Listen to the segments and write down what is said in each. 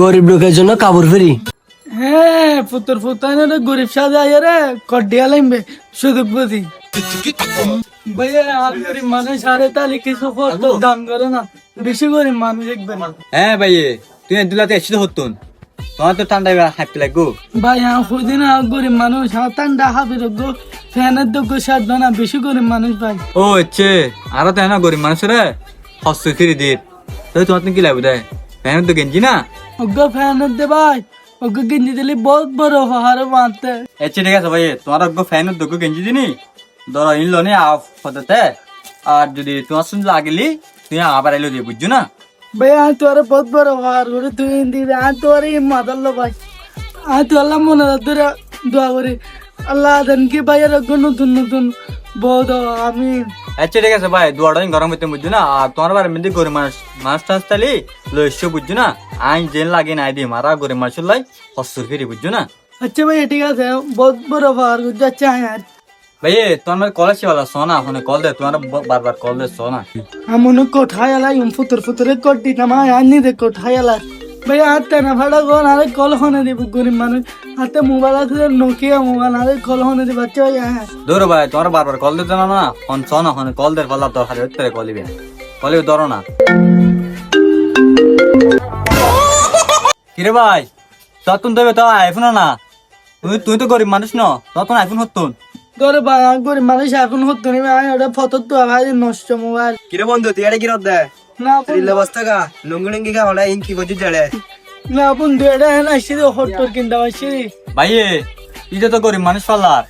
গরিব লোকের জন্য কাপড় ফেরি। হ্যাঁ পুত্র পুতানের গরিব সাজা রে কডিয়া লাগবে সুযোগ বুঝি ভাইয়া আর গরিব মানুষ সাড়ে তালি কিছু ফটো দাম করে না বেশি গরিব মানুষ দেখবে না হ্যাঁ ভাই তুই দুলাতে এসে হতুন তোমার তো ঠান্ডা হাঁটতে লাগবো ভাই খুদিন গরিব মানুষ ঠান্ডা হাবি রোগ ফ্যানের দোগ সাধ না বেশি গরিব মানুষ ভাই ও হচ্ছে আরো তাই না গরিব মানুষের হস্ত ফিরি দিয়ে তাই তোমার কি লাগবে দেয় ফ্যানের তো গেঞ্জি না ওগ ফ্যানের দে ভাই ওগ গেঞ্জি দিলে বহুত বড় হারে মারতে আচ্ছা ঠিক আছে ভাই তোমার ফ্যানের দোক গেঞ্জি দিনি ধরো ইনলো নি আফ হতে আর যদি তোমার শুনতে লাগলি তুই আবার এলো দিয়ে বুঝছো না ভাই তোর বহুত বড় হার করে তুই দিবি তোর মাদাল্লো ভাই তো আল্লাহ মনে ধরে দোয়া করি আল্লাহ দেন কি ভাই নতুন নতুন বহুত আমি আচ্ছা ঠিক আছে ভাই দুয়াটা গরম হইতে বুঝছো না আর তোমার বারে মধ্যে গরিব মানুষ মাছ টাছ তালি লইছো বুঝছো না আইন জেল লাগে নাই দিয়ে মারা গরিব মানুষের লাই হস্তুর ফিরি বুঝছো না আচ্ছা ভাই ঠিক আছে বহুত বড় হার যাচ্ছে আর ভাই তোমার কলেজ বলা সোনা ওখানে কল দে তোমার বারবার কল দে সোনা আমন কোঠায় আলাই ফুতরে কটি না মা আনি দে কোঠায় আলাই ভাই হাতে না ভাড়া গোন আরে কল হনে দিব গরিব মানুষ হাতে মোবাইল আছে নোকিয়া মোবাইল আরে কল হনে দিব বাচ্চা ভাই হ্যাঁ দৌড়ো ভাই তোমার বারবার কল দিতে না না ফোন সোনা ওখানে কল দে ফলার দরকার হচ্ছে কলিবে কলিবে ধরো না কিরে ভাই তখন দেবে তো আইফোন না তুই তো গরিব মানুষ ন তখন আইফোন হতুন তোরে ভাই গরিব মানুষ এখন হতো নি ভাই ওটা ফটো তো ভাই নষ্ট মোবাইল কিরে বন্ধু তুই এটা কি রদ দেয় না রিলে বস্তা গা লুঙ্গি লুঙ্গি গা হলা ইনকি বজি জড়ে না বন্ধু এটা হ্যাঁ আসছি হট্টর কিনতে আসছি ভাই এটা তো গরিব মানুষ পাল্লার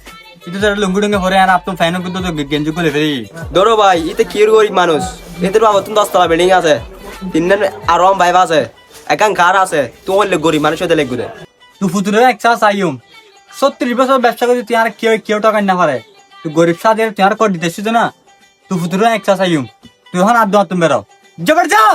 এটা তো লুঙ্গি টুঙ্গি ভরে আর আপনার ফ্যানও কিন্তু তো গেঞ্জি করে ফেরি ধরো ভাই ইতে কি গরিব মানুষ এদের বাবা তুমি 10 তলা বিল্ডিং আছে তিনজন আরাম ভাই আছে একান কার আছে তুই বললে গরিব মানুষ হতে লাগবে তুই ফুতুরে একসা চাইম 30 বছর ব্যবসা করছি তুই আর কেউ টাকা না পারে তুই গরিব সাদের তুই আর কর দিতেছিস না তুই ফুতুরে একসা চাইম তুই এখন আর দোয়া তুমি বেরো জবর যাও